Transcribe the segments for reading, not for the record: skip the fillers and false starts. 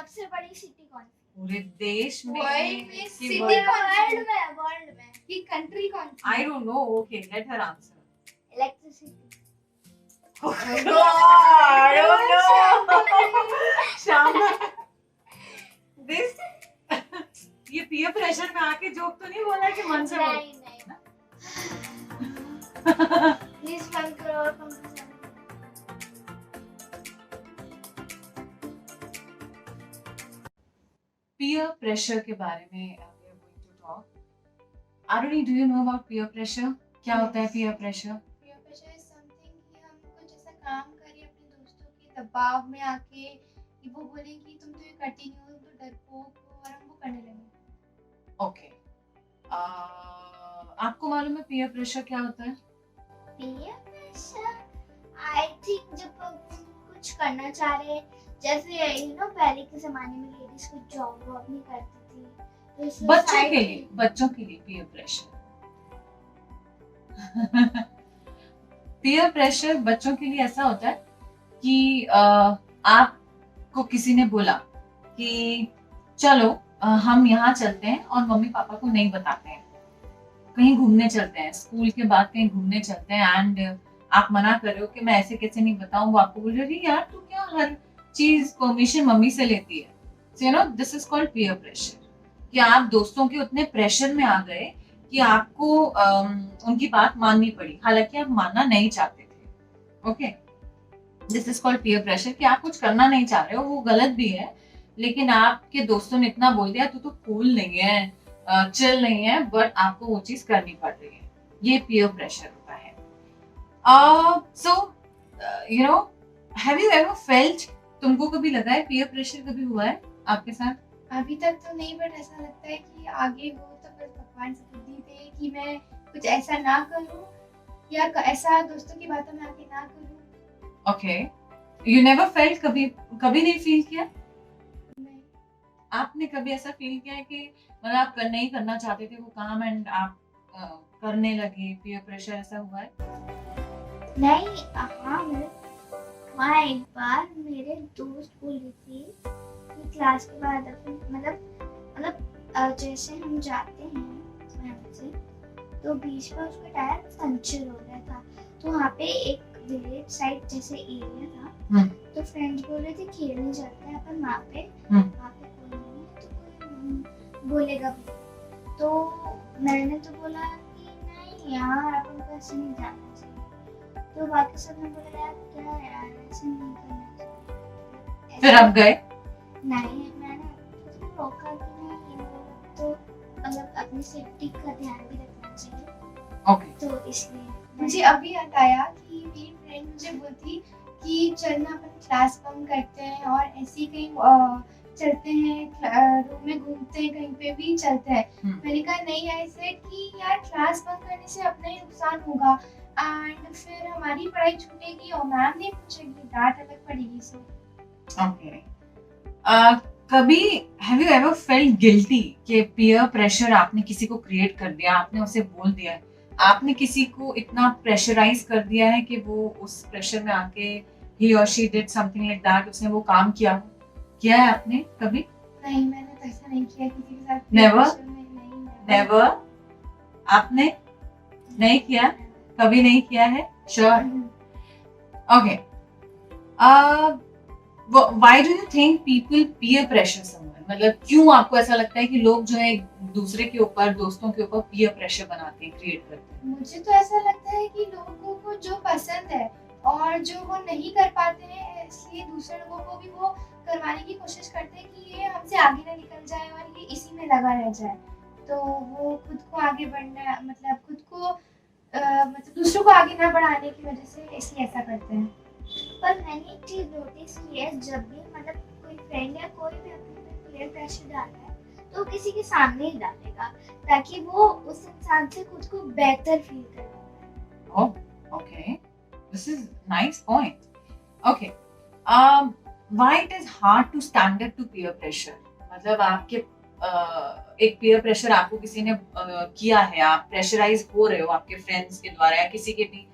सबसे बड़ी सिटी कौन सी? पूरे देश में वर्ल्ड में कि सिटी वर्ल्ड में ये कंट्री कौन सी? I don't know. Okay, let her answer. Electricity. Oh God, oh no. Shyama, this ये peer pressure में आके जोक तो नहीं बोला कि मन से बोल। नहीं प्लीज 1 करोड़ कम से कम। Peer pressure के बारे में we are going to talk. Aruni, do you know about peer pressure? क्या होता है peer pressure? Peer pressure is something कि हम कुछ ऐसा काम करें अपने दोस्तों के दबाव में आके कि वो बोले कि तुम तो ये करती नहीं हो, तुम तो डरपोक हो, और हम वो करने लगे। Okay. आपको मालूम है peer pressure क्या होता है? पीयर प्रेशर आई थिंक जब हम कुछ करना चाह रहे, जैसे पहले के जमाने में लेडीज कुछ जॉब वॉब नहीं करती थी, तो इसमें बच्चों के लिए peer pressure. peer pressure बच्चों के लिए ऐसा होता है कि आपको किसी ने बोला कि चलो हम यहाँ चलते हैं और मम्मी पापा को नहीं बताते हैं, कहीं घूमने चलते हैं, स्कूल के बाद कहीं घूमने चलते हैं, एंड आप मना कर रहे हो कि मैं ऐसे कैसे नहीं बताऊं, वो आपको बोल रही यार तू क्या हर चीज परमिशन मम्मी से लेती है। सो this is called peer pressure, कि आप दोस्तों के उतने प्रेशर में आ गए कि आपको उनकी बात माननी पड़ी, हालांकि आप मानना नहीं चाहते थे। Okay, this is called peer pressure, कि आप कुछ करना नहीं चाह रहे हो, वो गलत भी है, लेकिन आपके दोस्तों ने इतना बोल दिया तू तो कूल नहीं है, चिल नहीं है, बट आपको वो चीज करनी पड़ रही है। ये पीयर प्रेशर होता है। हैव यू एवर फेल्ट, तुमको कभी लगा है पीयर प्रेशर कभी हुआ है आपके साथ? अभी तक तो नहीं, बट ऐसा लगता है कि आगे हो तो बस भगवान से बुद्धि दे कि मैं कुछ ऐसा ना करूं या ऐसा दोस्तों की बातों में आके ना करूं। ओके, यू नेवर फेल्ट, कभी नहीं फील किया? नहीं। आपने कभी ऐसा फील किया है कि मतलब आप नहीं करना चाहते थे वो काम एंड आप करने लगे, पीयर प्रेशर ऐसा हुआ है? नहीं, हाँ एक बार मेरे दोस्त बोल रही थी कि क्लास के बाद अपन मतलब जैसे हम जाते हैं वहाँ से, तो बीच में उसका टायर पंचर हो गया था, तो वहाँ पे एक विलेज साइड जैसे एरिया था, तो फ्रेंड्स बोल रहे थे खेलने जाते हैं अपन वहाँ पे कोई नहीं है तो कोई बोलेगा भी, तो मैंने तो बोला कि नहीं यार अपन को ऐसे नहीं जाना चाहिए, तो बाकी सब ने बोला यार क्या यार ऐसे नहीं करना चाहिए। फिर आप गए? नहीं, मैंने तो रोका कि नहीं, तो मतलब अपनी सेफ्टी का ध्यान भी रखना चाहिए। ओके, तो इसलिए मुझे अभी याद आया कि मेरी फ्रेंड मुझे बोलती कि चलना अपन क्लास बंक करते हैं और ऐसे ही कहीं चलते हैं, रूम में घूमते हैं, कहीं पे भी चलते हैं। मैंने कहा नहीं, ऐसे कि यार क्लास बंक करने से अपना ही नुकसान होगा एंड फिर हमारी पढ़ाई छूटेगी और मैम नहीं पूछेगी, डांट अलग पड़ेगी। सो ओके, कभी have you ever felt guilty कि पीयर प्रेशर आपने किसी को क्रिएट कर दिया, आपने उसे बोल दिया, आपने किसी को इतना प्रेशराइज कर दिया है कि वो उस प्रेशर में आके he or she did something like that, उसने वो काम किया है आपने कभी? नहीं, मैंने तो ऐसा नहीं किया किसी के साथ। Never? नेवर। आपने नहीं किया, कभी नहीं किया है? Sure? Okay, why do you think people peer pressure someone, मतलब क्यों आपको ऐसा लगता है कि लोग जो है दूसरे के ऊपर, दोस्तों के ऊपर पीयर प्रेशर बनाते हैं, क्रिएट करते हैं? मुझे तो ऐसा लगता है कि लोगों को जो पसंद है और जो वो नहीं कर पाते हैं, इसलिए दूसरे लोगों को भी वो करवाने की कोशिश करते हैं कि ये हमसे आगे ना निकल जाए और ये इसी में लगा रह जाए, तो वो खुद को आगे बढ़ना, मतलब खुद को मतलब दूसरों को आगे ना बढ़ाने की वजह से इसलिए ऐसा करते हैं। पर मैंने एक चीज नोटिस की है, जब भी मतलब कोई फ्रेंड या कोई भी अपने पे पीयर प्रेशर डालता है तो किसी के सामने ही डालेगा, ताकि वो उस इंसान से खुद को बेहतर फील करे। Okay, this is nice point. Okay, why it is hard to stand up to peer pressure? मतलब आपके एक peer pressure आपको किसी ने किया है, आप प्रेशराइज हो रहे हो आपके फ्रेंड्स के द्वारा या किसी के भी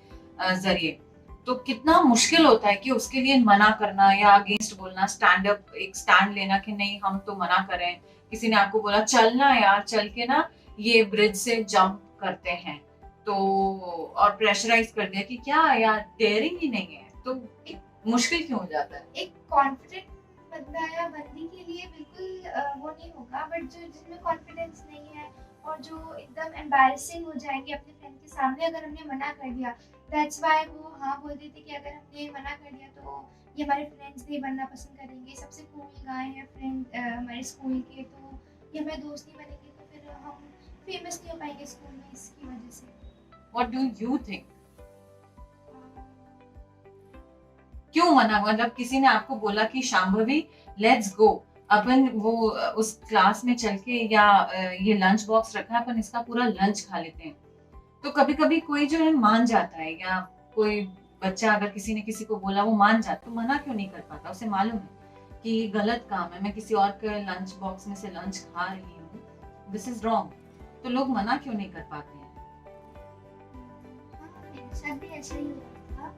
जरिए, तो कितना मुश्किल होता है कि उसके लिए मना करना या अगेंस्ट बोलना, स्टैंड अप, एक स्टैंड लेना कि नहीं हम तो मना करें। किसी ने आपको बोला चलना यार, चल के ना ये ब्रिज से जंप करते हैं, तो और प्रेशराइज कर दिया कि क्या यार डेयरिंग ही नहीं है, तो मुश्किल क्यों हो जाता है? एक कॉन्फिडेंट बंदा या बंदी के लिए बिल्कुल वो नहीं होगा, बट जो जिसमें कॉन्फिडेंस नहीं है और जो एकदम एम्बैरेसिंग हो जाएंगे अपने फ्रेंड के सामने अगर हमने मना कर दिया, दैट्स वाई वो हाँ बोल देते कि अगर हमने मना कर दिया तो ये हमारे फ्रेंड्स नहीं बनना पसंद करेंगे, सबसे कूल गाय हैं फ्रेंड हमारे स्कूल के, तो ये हमारे दोस्त नहीं बनेंगे, तो फिर हम फेमस नहीं हो पाएंगे स्कूल में इसकी वजह से। What do you think? क्यों मना? मतलब किसी ने आपको बोला कि शांभवी लेट्स गो, अपन वो उस क्लास में चल के, या ये लंच बॉक्स रखा है अपन इसका पूरा लंच खा लेते हैं, तो कभी कभी कोई जो है मान जाता है, या कोई बच्चा अगर किसी ने किसी को बोला वो मान जाता, तो मना क्यों नहीं कर पाता? उसे मालूम है कि ये गलत काम है, मैं किसी और के लंच बॉक्स में से लंच खा रही हूँ, दिस इज रॉन्ग, तो लोग मना क्यों नहीं कर पाते हैं? हाँ, मेरे साथ भी ऐसा ही हुआ था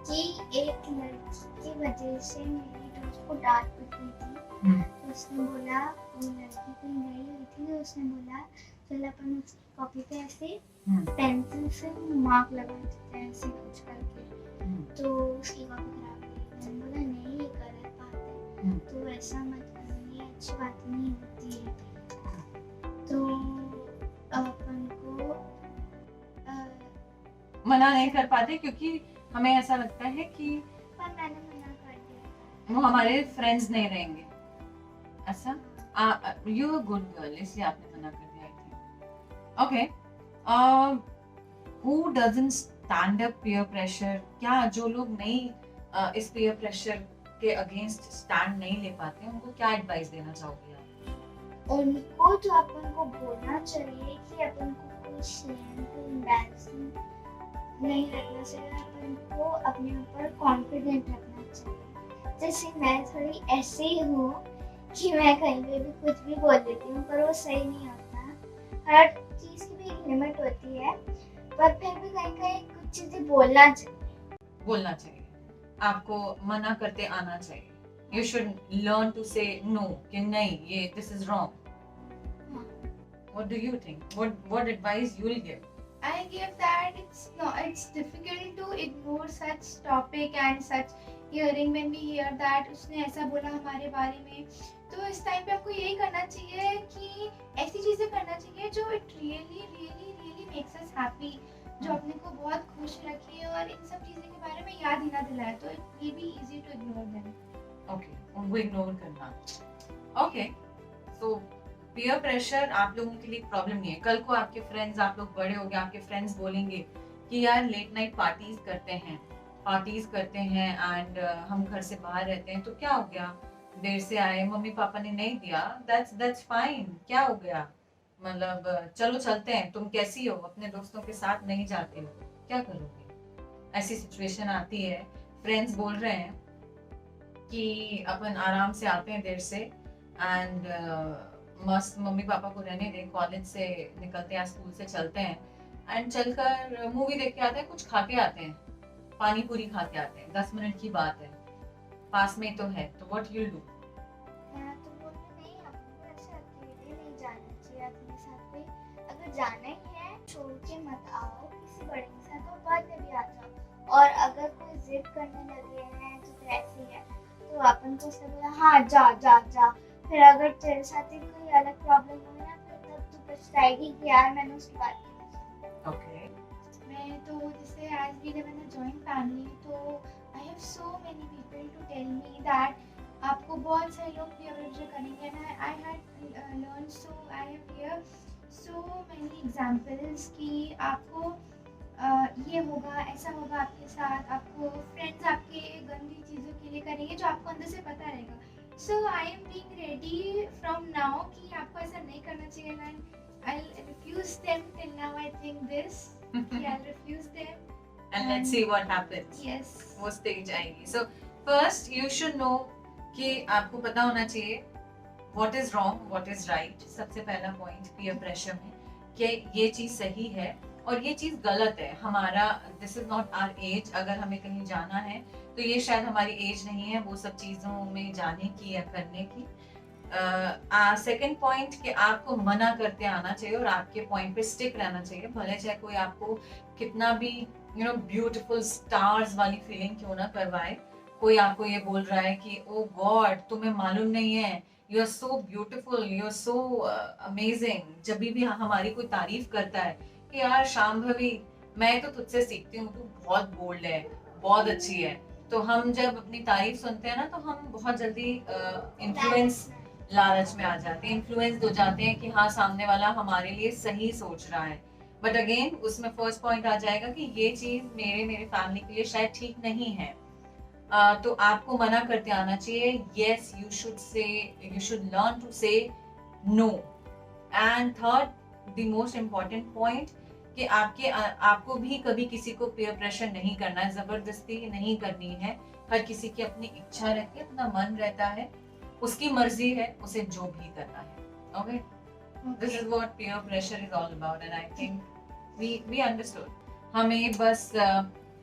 कि एक लड़की की वजह से मेरी दोस्त को डांट पड़ गई थी। तो उसने बोला, वो लड़की कहीं गई हुई थी, तो उसने बोला चल अपन उसकी कॉपी पे ऐसे पेंसिल से मार्क लगा देते हैं ऐसे कुछ करके, तो उसकी कॉपी खराब हो गई। मैंने बोला नहीं ये गलत बात है, तो ऐसा मत करो, ये अच्छी बात नहीं होती है। तो अपन को मना नहीं कर पाते क्योंकि हमें ऐसा लगता है कि पर मैंने मना कर दिया। वो हमारे फ्रेंड्स नहीं रहेंगे, ऐसा। यू अ गुड गर्ल, इसलिए आपने मना कर दिया, I think. Okay, who doesn't stand up peer pressure? क्या जो लोग नहीं इस पीयर प्रेशर के अगेंस्ट स्टैंड नहीं ले पाते, उनको क्या एडवाइस देना चाहोगे आप? उनको तो अपन को बोलना चाहिए कि अपन को कोई शेम को एम्बैरेसिंग नहीं रखना चाहिए, अपन को अपने ऊपर कॉन्फिडेंट रखना चाहिए। जैसे मैं थोड़ी ऐसे ही हूँ कि मैं कहीं पे भी कुछ भी बोल देती हूँ, पर वो सही नहीं होता। हर चीज़ की भी एक लिमिट होती है, पर फिर भी कहीं कहीं कुछ चीज़ें बोलना चाहिए। आपको मना करते आना चाहिए। You should learn to say no, कि नहीं ये this is wrong. What do you think? What advice you'll give? I give that it's difficult to ignore such topic and such hearing when we hear that उसने ऐसा बोला हमारे बारे में, तो इस टाइम पे आपको यही करना चाहिए कि ऐसी चीजें करना चाहिए जो it really makes us happy, जो अपने को बहुत खुश रखे और इन सब चीज़ों के बारे में याद ही ना दिलाए, तो it will be easy to ignore them. Okay, उनको इग्नोर करना। Okay, so पीयर प्रेशर आप लोगों के लिए प्रॉब्लम नहीं है। कल को आपके फ्रेंड्स, आप लोग बड़े हो गए, आपके फ्रेंड्स बोलेंगे कि यार लेट नाइट पार्टीज करते हैं एंड हम घर से बाहर रहते हैं, तो क्या हो गया, देर से आए, मम्मी पापा ने नहीं दिया, दैट्स फाइन, क्या हो गया, मतलब चलो चलते हैं, तुम कैसी हो, अपने दोस्तों के साथ नहीं जाते हो, क्या करोगे? ऐसी सिचुएशन आती है, फ्रेंड्स बोल रहे हैं कि अपन आराम से आते हैं देर से एंड मस्त मम्मी पापा को रहने दें, कॉलेज से निकलते हैं, स्कूल से चलते हैं एंड चलकर मूवी देख के आते हैं, कुछ खा के आते हैं, पानी पूरी खा के आते हैं, 10 मिनट की बात है, पास में तो है, तो व्हाट यू डू? मैं तो बोलती नहीं, आपको ऐसे अकेले नहीं जाना चाहिए अपने साथ कोई, अगर जाना ही है छोड़ के मत आओ, किसी बड़े के साथ और बाद में भी आ जाओ, और अगर कोई जिद करने लगे हैं तो फिर ऐसे ही है, तो अपन को उससे बोला हाँ जा जा जा, फिर अगर तेरे साथ ही कोई अलग प्रॉब्लम हो ना, फिर तब तू पछताएगी कि यार मैंने उसकी बात की नहीं। ओके, मैं तो जैसे as we live in a joint family, तो I have so many people to tell me that आपको बहुत सारे लोग peer pressure करेंगे ना, I had learned, so I have here so many examples कि आपको ये होगा, ऐसा होगा आपके साथ, आपको फ्रेंड्स आपके गंदी चीज़ों के लिए करेंगे जो आपको अंदर से पता रहेगा। So I am being ready from now कि आपको ऐसा नहीं करना चाहिए, and I'll refuse them till now. I think this कि I'll refuse them and let's see what happens. yes वो स्टेज आएगी। So first you should know कि आपको पता होना चाहिए what is wrong, what is right। सबसे पहला पॉइंट पीयर प्रेशर में कि ये चीज सही है और ये चीज गलत है। हमारा this is not our age. अगर हमें कहीं जाना है तो ये शायद हमारी एज नहीं है वो सब चीजों में जाने की या करने की। सेकंड पॉइंट कि आपको मना करते आना चाहिए और आपके पॉइंट पे स्टिक रहना चाहिए, भले चाहे कोई आपको कितना भी ब्यूटीफुल स्टार्स वाली फीलिंग क्यों ना करवाए। कोई आपको ये बोल रहा है कि ओ गॉड तुम्हें मालूम नहीं है, you are so beautiful, you are so amazing. जब भी हमारी कोई तारीफ करता है कि यार शांभवी मैं तो तुझसे सीखती हूँ, तू बहुत बोल्ड है, बहुत अच्छी है, तो हम जब अपनी तारीफ सुनते हैं ना तो हम बहुत जल्दी इन्फ्लुएंस, लालच में आ जाते हैं, इन्फ्लुएंस हो जाते हैं कि हाँ सामने वाला हमारे लिए सही सोच रहा है। बट अगेन उसमें फर्स्ट पॉइंट आ जाएगा कि ये चीज मेरे फैमिली के लिए शायद ठीक नहीं है। तो आपको मना करते आना चाहिए। Yes you should learn to say no. And third the most important point कि आपको भी कभी किसी को पीयर प्रेशर नहीं करना है, जबरदस्ती नहीं करनी है। हर किसी की अपनी इच्छा रहती है, अपना मन रहता है, उसकी मर्जी है, उसे जो भी करना है। Okay, this is what peer pressure is all about and I think we understood. हमें बस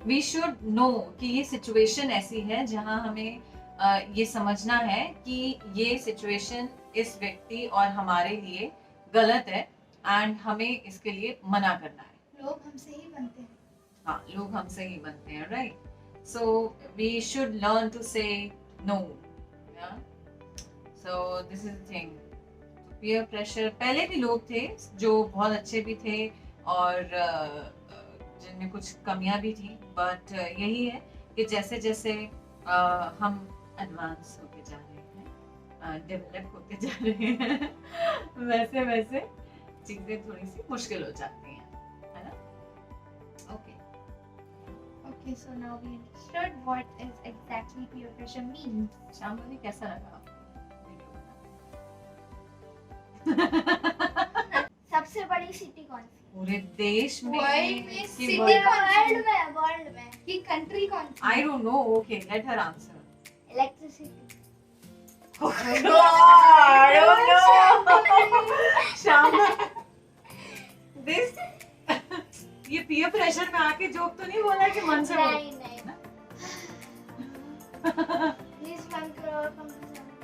वी शुड नो कि ये सिचुएशन ऐसी है जहां हमें ये समझना है कि ये सिचुएशन इस व्यक्ति और हमारे लिए गलत है एंड हमें इसके लिए मना करना है। लोग हमसे ही बनते हैं। हाँ, लोग हमसे ही बनते हैं, right. So we should learn to say no. So this is the thing. Peer pressure, पहले भी लोग थे जो बहुत अच्छे भी थे और जिनमें कुछ कमियां भी थी, बट यही है कि जैसे जैसे हम एडवांस होते जा रहे हैं, डेवलप होते जा रहे हैं वैसे वैसे चीजें थोड़ी सी मुश्किल हो जाती हैं, है ना? Okay Okay, so now we understood what is exactly peer pressure means. शाम कैसा लगा सबसे बड़ी सिटी कौन सी? पूरे देश में? World में कि city world- वर्ल्ड में कि कंट्री कौन सी? I don't know. Okay, let her answer. Electricity. Oh God! Oh no! Shama, this ये peer pressure में आके जोक तो नहीं बोला कि मन से बोला? नहीं नहीं प्लीज 1 करोड़ कम से कम